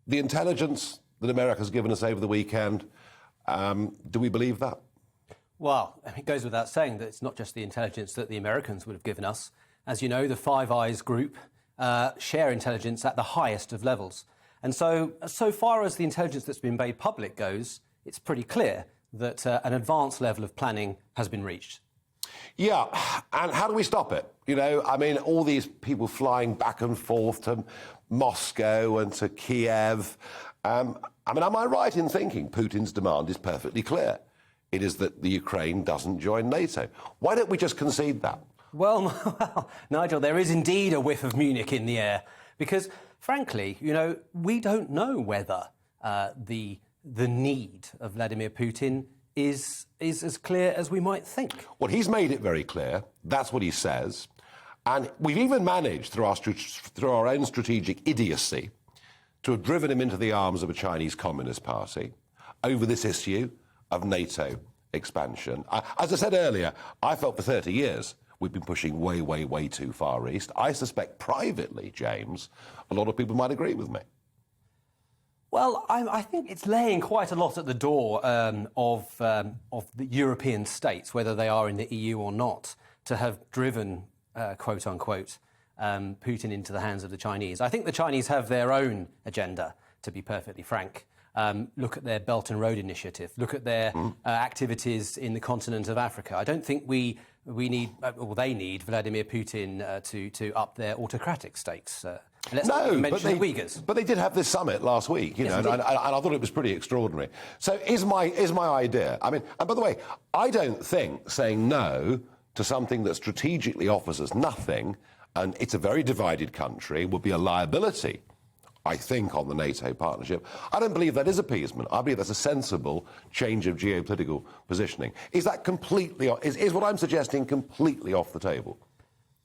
The intelligence that America's given us over the weekend, do we believe that? Well, it goes without saying that it's not just the intelligence that the Americans would have given us. As you know, the Five Eyes group share intelligence at the highest of levels. And so far as the intelligence that's been made public goes, it's pretty clear that an advanced level of planning has been reached. Yeah, and how do we stop it? You know, I mean, all these people flying back and forth to Moscow and to Kiev. I mean, am I right in thinking Putin's demand is perfectly clear? It is that the Ukraine doesn't join NATO. Why don't we just concede that? Well, Nigel, there is indeed a whiff of Munich in the air because, frankly, you know, we don't know whether the need of Vladimir Putin is as clear as we might think. Well, he's made it very clear. That's what he says. And we've even managed, through our own strategic idiocy, to have driven him into the arms of a Chinese Communist Party over this issue of NATO expansion. As I said earlier, I felt for 30 years we've been pushing way, way, way too far east. I suspect privately, James, a lot of people might agree with me. Well, I think it's laying quite a lot at the door of the European states, whether they are in the EU or not, to have driven, quote unquote, Putin into the hands of the Chinese. I think the Chinese have their own agenda, to be perfectly frank. Look at their Belt and Road Initiative. Look at their activities in the continent of Africa. I don't think we need, or they need, Vladimir Putin to up their autocratic stakes. Let's not mention the Uyghurs. But they did have this summit last week, you know, and I thought it was pretty extraordinary. So is my idea. I mean, and by the way, I don't think saying no to something that strategically offers us nothing, and it's a very divided country, would be a liability, I think, on the NATO partnership. I don't believe that is appeasement. I believe that's a sensible change of geopolitical positioning. Is that completely, is what I'm suggesting completely off the table?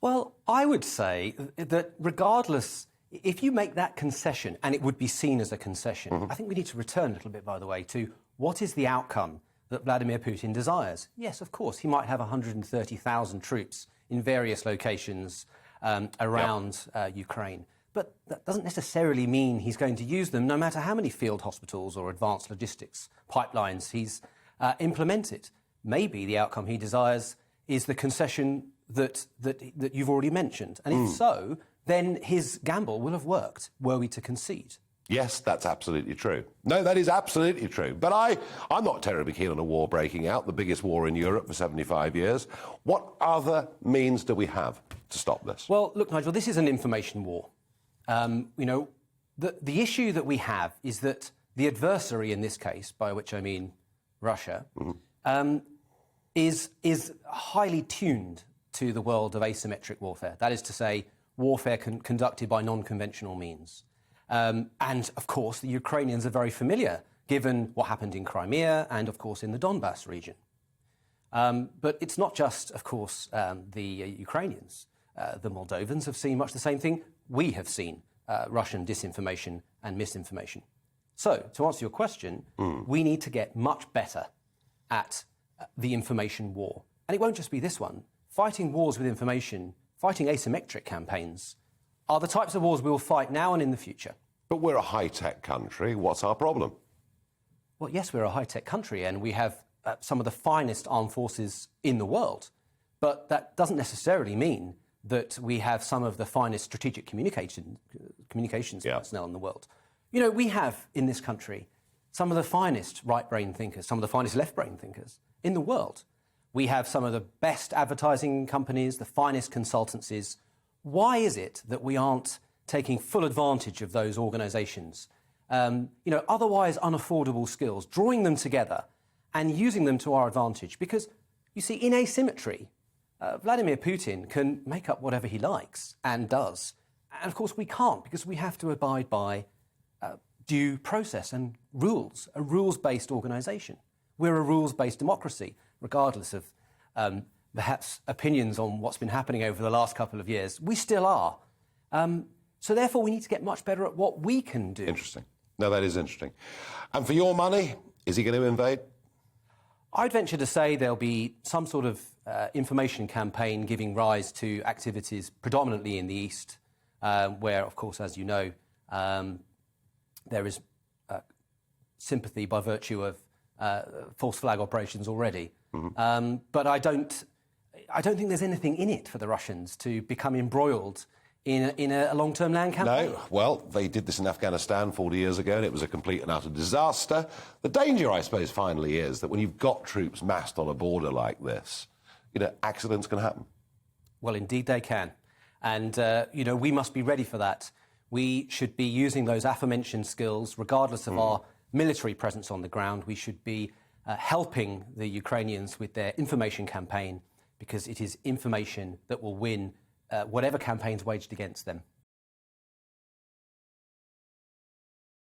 Well, I would say that regardless, if you make that concession, and it would be seen as a concession, I think we need to return a little bit, by the way, to what is the outcome that Vladimir Putin desires. Yes, of course, he might have 130,000 troops in various locations around Ukraine. But that doesn't necessarily mean he's going to use them, no matter how many field hospitals or advanced logistics pipelines he's implemented. Maybe the outcome he desires is the concession that you've already mentioned. And if so, then his gamble will have worked, were we to concede. Yes, that's absolutely true. No, that is absolutely true. But I'm not terribly keen on a war breaking out, the biggest war in Europe for 75 years. What other means do we have to stop this? Well, look, Nigel, this is an information war. You know, the issue that we have is that the adversary in this case, by which I mean Russia, is highly tuned to the world of asymmetric warfare. That is to say, warfare conducted by non-conventional means. And, of course, the Ukrainians are very familiar, given what happened in Crimea and, of course, in the Donbass region. But it's not just, of course, the Ukrainians. The Moldovans have seen much the same thing. We have seen Russian disinformation and misinformation. So, to answer your question, we need to get much better at the information war. And it won't just be this one. Fighting wars with information, fighting asymmetric campaigns, are the types of wars we will fight now and in the future. But we're a high-tech country. What's our problem? Well, yes, we're a high-tech country and we have some of the finest armed forces in the world. But that doesn't necessarily mean that we have some of the finest strategic communications personnel in the world. You know, we have in this country some of the finest right-brain thinkers, some of the finest left-brain thinkers in the world. We have some of the best advertising companies, the finest consultancies. Why is it that we aren't taking full advantage of those organisations? You know, otherwise unaffordable skills, drawing them together and using them to our advantage. Because, you see, in asymmetry, Vladimir Putin can make up whatever he likes and does. And, of course, we can't because we have to abide by due process and rules, a rules-based organisation. We're a rules-based democracy, regardless of perhaps opinions on what's been happening over the last couple of years. We still are. So therefore, we need to get much better at what we can do. Interesting. No, that is interesting. And for your money, is he going to invade? I'd venture to say there'll be some sort of information campaign giving rise to activities predominantly in the East, where, of course, as you know, there is sympathy by virtue of false flag operations already. But I don't think there's anything in it for the Russians to become embroiled in a long-term land campaign. No, well, they did this in Afghanistan 40 years ago, and it was a complete and utter disaster. The danger, I suppose, finally is that when you've got troops massed on a border like this, accidents can happen. Well, indeed they can. And, we must be ready for that. We should be using those aforementioned skills, regardless of our military presence on the ground. We should be helping the Ukrainians with their information campaign, because it is information that will win whatever campaign's waged against them.